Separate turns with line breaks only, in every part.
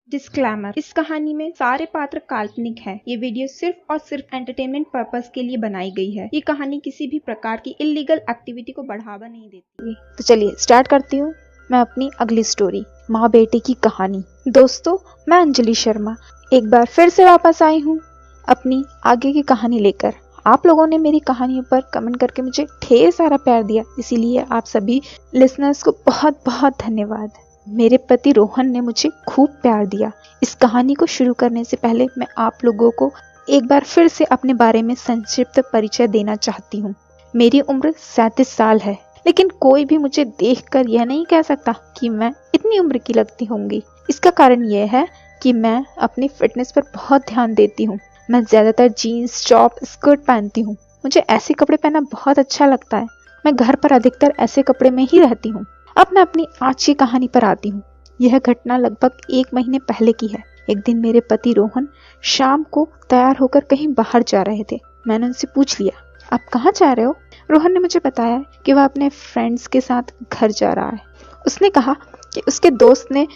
Disclaimer, इस कहानी में सारे पात्र काल्पनिक हैं। ये वीडियो सिर्फ और सिर्फ एंटरटेनमेंट पर्पस के लिए बनाई गई है। ये कहानी किसी भी प्रकार की इलीगल एक्टिविटी को बढ़ावा नहीं देती।
तो चलिए स्टार्ट करती हूँ मैं अपनी अगली स्टोरी, माँ बेटे की कहानी। दोस्तों, मैं अंजलि शर्मा एक बार फिर से वापस आई हूँ अपनी आगे की कहानी लेकर। आप लोगों ने मेरी कहानियों पर कमेंट करके मुझे ढेर सारा प्यार दिया, इसीलिए आप सभी लिसनर्स को बहुत बहुत धन्यवाद। मेरे पति रोहन ने मुझे खूब प्यार दिया। इस कहानी को शुरू करने से पहले मैं आप लोगों को एक बार फिर से अपने बारे में संक्षिप्त परिचय देना चाहती हूँ। मेरी उम्र 37 साल है, लेकिन कोई भी मुझे देखकर यह नहीं कह सकता कि मैं इतनी उम्र की लगती होंगी। इसका कारण यह है कि मैं अपनी फिटनेस पर बहुत ध्यान देती हूँ। मैं ज्यादातर जीन्स, टॉप, स्कर्ट पहनती हूँ। मुझे ऐसे कपड़े पहनना बहुत अच्छा लगता है। मैं घर पर अधिकतर ऐसे कपड़े में ही रहती हूँ। अब मैं अपनी आज की कहानी पर आती हूँ। यह घटना लगभग 1 महीने पहले की है। एक दिन मेरे पति रोहन शाम को तैयार होकर कहीं बाहर जा रहे थे। मैंने उनसे पूछ लिया, आप कहाँ जा रहे हो? रोहन ने मुझे बताया कि वह अपने फ्रेंड्स के साथ घर जा रहा है। उसने कहा कि उसके दोस्त ने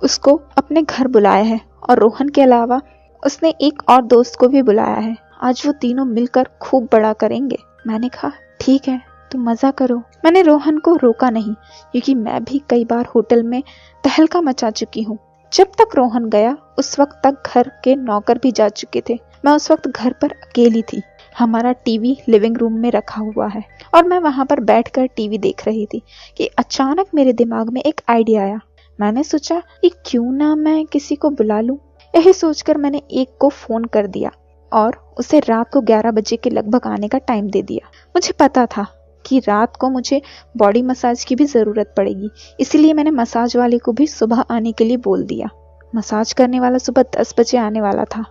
उसको अपने घर बुलाया है और रोहन के अलावा उसने एक और दोस्त को भी बुलाया है। आज वो तीनों मिलकर खूब बड़ा करेंगे। मैंने कहा, ठीक है, तुम मजा करो। मैंने रोहन को रोका नहीं, क्योंकि मैं भी कई बार होटल में तहलका मचा चुकी हूँ। जब तक रोहन गया उस वक्त तक घर के नौकर भी जा चुके थे। मैं उस वक्त घर पर अकेली थी। हमारा टीवी लिविंग रूम में रखा हुआ है और मैं वहां पर बैठकर टीवी देख रही थी कि अचानक मेरे दिमाग में एक आइडिया आया। मैंने सोचा कि क्यों ना मैं किसी को बुला लूं। यही सोचकर मैंने एक को फोन कर दिया और उसे रात को 11 बजे के लगभग आने का टाइम दे दिया। मुझे पता था कि रात को मुझे बॉडी मसाज की भी जरूरत पड़ेगी, इसलिए मैंने मसाज वाले को भी सुबह आने के लिए बोल दिया। मसाज करने वाला सुबह 10 बजे आने वाला था।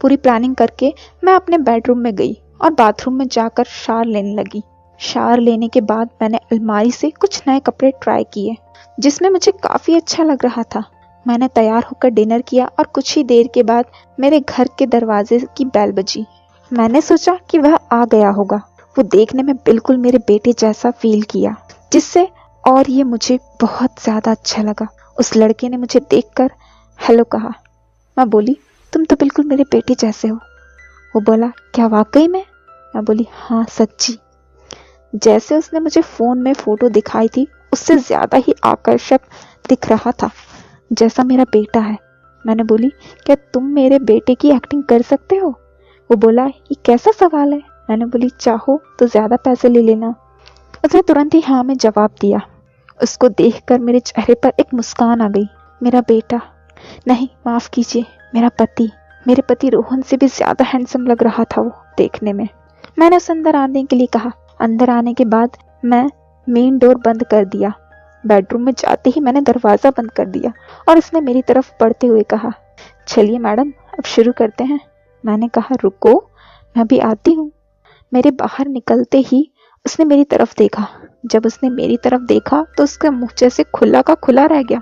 पूरी प्लानिंग करके मैं अपने बेडरूम में गई और बाथरूम में जाकर शावर लेने लगी। शावर लेने के बाद मैंने अलमारी से कुछ नए कपड़े ट्राई किए, जिसमें मुझे काफी अच्छा लग रहा था। मैंने तैयार होकर डिनर किया और कुछ ही देर के बाद मेरे घर के दरवाजे की बेल बजी। मैंने सोचा कि वह आ गया होगा। वो देखने में बिल्कुल मेरे बेटे जैसा फील किया, जिससे और ये मुझे बहुत ज्यादा अच्छा लगा। उस लड़के ने मुझे देखकर हेलो कहा। मैं बोली, तुम तो बिल्कुल मेरे बेटे जैसे हो। वो बोला, क्या वाकई में? मैं बोली, हाँ सच्ची। जैसे उसने मुझे फोन में फोटो दिखाई थी, उससे ज्यादा ही आकर्षक दिख रहा था, जैसा मेरा बेटा है। मैंने बोली, क्या तुम मेरे बेटे की एक्टिंग कर सकते हो? वो बोला, ये कैसा सवाल है? मैंने बोली, चाहो तो ज्यादा पैसे ले लेना। उसने तुरंत ही हाँ में जवाब दिया। उसको देखकर मेरे चेहरे पर एक मुस्कान आ गई। मेरा बेटा, नहीं माफ कीजिए, मेरे पति रोहन से भी ज्यादा हैंडसम लग रहा था वो देखने में। मैंने उसे अंदर आने के लिए कहा। अंदर आने के बाद मैं मेन डोर बंद कर दिया। बेडरूम में जाते ही मैंने दरवाजा बंद कर दिया और उसने मेरी तरफ बढ़ते हुए कहा, चलिए मैडम, अब शुरू करते हैं। मैंने कहा, रुको, मैं भी आती हूँ। मेरे बाहर निकलते ही उसने मेरी तरफ देखा। जब उसने मेरी तरफ देखा तो उसका मुंह जैसे खुला का खुला रह गया।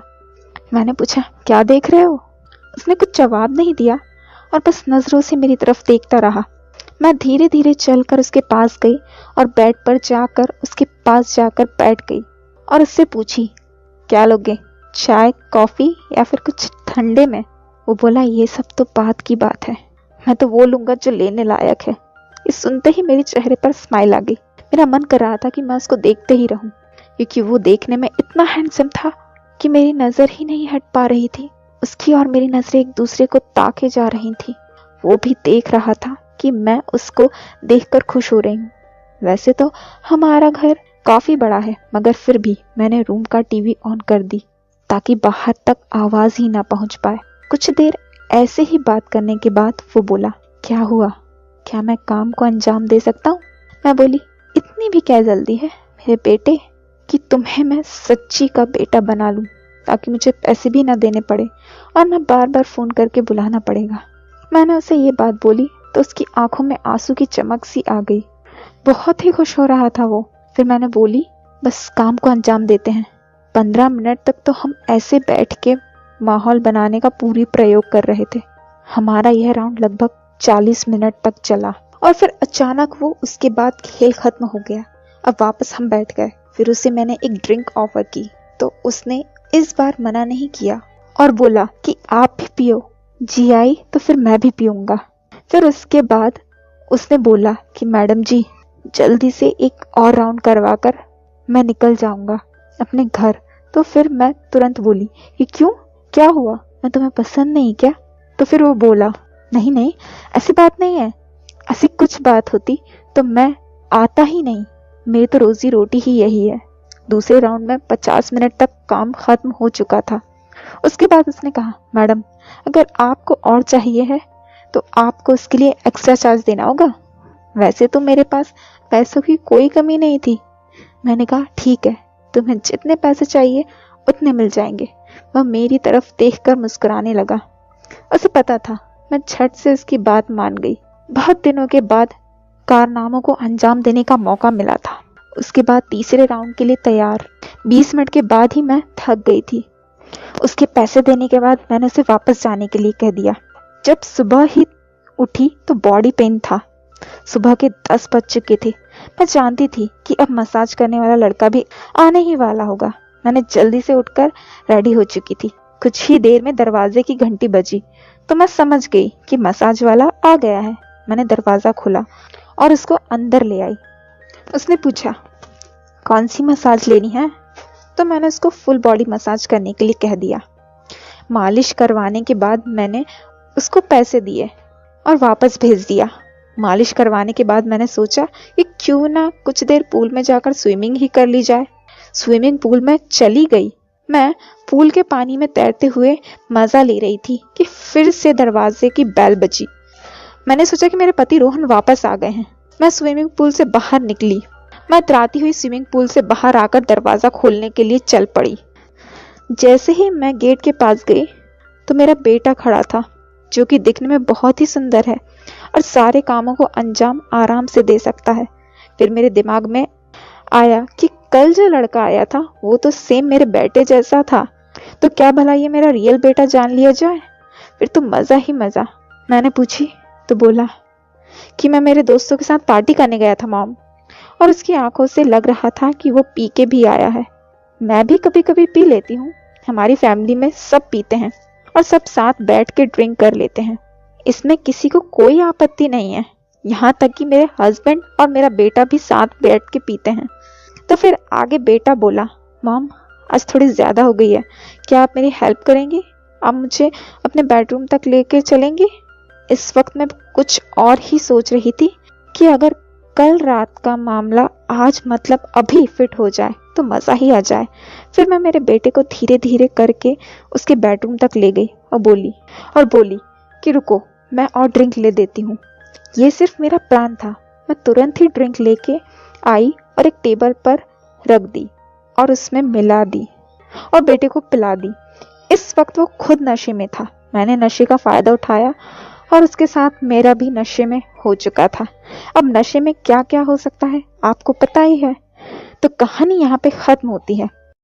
मैंने पूछा, क्या देख रहे हो? उसने कुछ जवाब नहीं दिया और बस नजरों से मेरी तरफ देखता रहा। मैं धीरे धीरे चलकर उसके पास गई और बेड पर जाकर उसके पास जाकर बैठ गई और उससे पूछी, क्या लोगे, चाय, कॉफी या फिर कुछ ठंडे में? वो बोला, ये सब तो बात की बात है, मैं तो वो लूंगा जो लेने लायक है। ये सुनते ही मेरे चेहरे पर स्माइल आ गई। मेरा मन कर रहा था कि मैं उसको देखते ही रहूं, क्योंकि वो देखने में इतना हैंडसम था कि मेरी नजर ही नहीं हट पा रही थी। उसकी और मेरी नजरें एक दूसरे को ताके जा रही थी। वो भी देख रहा था कि मैं उसको देखकर खुश हो रही हूँ। वैसे तो हमारा घर काफी बड़ा है, मगर फिर भी मैंने रूम का टीवी ऑन कर दी ताकि बाहर तक आवाज ही ना पहुंच पाए। कुछ देर ऐसे ही बात करने के बाद वो बोला, क्या हुआ, क्या मैं काम को अंजाम दे सकता हूँ? मैं बोली, इतनी भी क्या जल्दी है मेरे बेटे कि तुम्हें मैं सच्ची का बेटा बना लूं, ताकि मुझे पैसे भी ना देने पड़े और ना बार बार फोन करके बुलाना पड़ेगा। मैंने उसे ये बात बोली तो उसकी आंखों में आंसू की चमक सी आ गई। बहुत ही खुश हो रहा था वो। फिर मैंने बोली, बस काम को अंजाम देते हैं। 15 मिनट तक तो हम ऐसे बैठ के माहौल बनाने का पूरी प्रयोग कर रहे थे। हमारा यह राउंड लगभग 40 मिनट तक चला और फिर अचानक वो उसके बाद खेल खत्म हो गया। अब वापस हम बैठ गए। फिर उसे मैंने एक ड्रिंक ऑफर की तो उसने इस बार मना नहीं किया और बोला कि आप भी पियो। जी आई तो फिर मैं भी पीऊंगा। फिर उसके बाद उसने बोला कि मैडम जी जल्दी से एक और राउंड करवा कर मैं निकल जाऊंगा अपने घर। तो फिर मैं तुरंत बोली कि क्यों, क्या हुआ, मैं तुम्हें पसंद नहीं क्या? तो फिर वो बोला नहीं नहीं, ऐसी बात नहीं है, ऐसी कुछ बात होती तो मैं आता ही नहीं, मेरी तो रोजी रोटी ही यही है। दूसरे राउंड में 50 मिनट तक काम खत्म हो चुका था। उसके बाद उसने कहा मैडम अगर आपको और चाहिए है तो आपको उसके लिए एक्स्ट्रा चार्ज देना होगा। वैसे तो मेरे पास पैसों की कोई कमी नहीं थी। मैंने कहा ठीक है, तुम्हें जितने पैसे चाहिए उतने मिल जाएंगे। वह मेरी तरफ देखकर मुस्कुराने लगा। उसे पता था मैं झट से उसकी बात मान गई। बहुत दिनों के बाद कारनामों को अंजाम देने का मौका मिला था। उसके बाद तीसरे राउंड के लिए तैयार 20 मिनट के बाद ही मैं थक गई थी। उसके पैसे देने के बाद मैंने उसे वापस जाने के लिए कह दिया। जब सुबह ही उठी तो बॉडी पेन था। सुबह के 10 बज चुके थे। मैं जानती थी कि अब मसाज करने वाला लड़का भी आने ही वाला होगा। मैंने जल्दी से उठकर रेडी हो चुकी थी। कुछ ही देर में दरवाजे की घंटी बजी तो मैं समझ गई कि मसाज वाला आ गया है। मैंने दरवाजा खोला और उसको अंदर ले आई। उसने पूछा कौन सी मसाज लेनी है? तो मैंने उसको फुल बॉडी मसाज करने के लिए कह दिया। मालिश करवाने के बाद मैंने उसको पैसे दिए और वापस भेज दिया। मालिश करवाने के बाद मैंने सोचा कि क्यों ना कुछ देर पूल में जाकर स्विमिंग ही कर ली जाए। स्विमिंग पूल में चली गई। मैं पूल के पानी में तैरते हुए मजा ले रही थी कि फिर से दरवाजे की बेल बजी। मैंने सोचा कि मेरे पति रोहन वापस आ गए हैं। मैं स्विमिंग पूल से बाहर निकली। मैं इतराती हुई स्विमिंग पूल से बाहर आकर दरवाजा खोलने के लिए चल पड़ी। जैसे ही मैं गेट के पास गई तो मेरा बेटा खड़ा था, जो कि दिखने में बहुत ही सुंदर है और सारे कामों को अंजाम आराम से दे सकता है। फिर मेरे दिमाग में आया कि कल जो लड़का आया था वो तो सेम मेरे बेटे जैसा था, तो क्या भला ये मेरा रियल बेटा जान लिया जाए? फिर तो मजा ही मजा। मैंने पूछी तो बोला कि मैं मेरे दोस्तों के साथ पार्टी करने गया था मॉम, और उसकी आंखों से लग रहा था कि वो पी के भी आया है। मैं भी कभी कभी पी लेती हूँ। हमारी फैमिली में सब पीते हैं और सब साथ बैठ के ड्रिंक कर लेते हैं। इसमें किसी को कोई आपत्ति नहीं है। यहाँ तक कि मेरे हस्बैंड और मेरा बेटा भी साथ बैठ के पीते हैं। तो फिर आगे बेटा बोला मॉम आज थोड़ी ज्यादा हो गई है, क्या आप मेरी हेल्प करेंगी? आप मुझे अपने बेडरूम तक लेके चलेंगी? इस वक्त मैं कुछ और ही सोच रही थी कि अगर कल रात का मामला आज मतलब अभी फिट हो जाए तो मजा ही आ जाए। फिर मैं मेरे बेटे को धीरे धीरे करके उसके बेडरूम तक ले गई और बोली कि रुको मैं और ड्रिंक ले देती हूँ। ये सिर्फ मेरा प्लान था। मैं तुरंत ही ड्रिंक लेके आई और एक टेबल पर रख दी और उसमें मिला दी और बेटे को पिला दी। इस वक्त वो खुद नशे में था। मैंने नशे का फायदा उठाया और उसके साथ मेरा भी नशे में हो चुका था। अब नशे में क्या क्या हो सकता है आपको पता ही है। तो कहानी यहाँ पे खत्म होती है।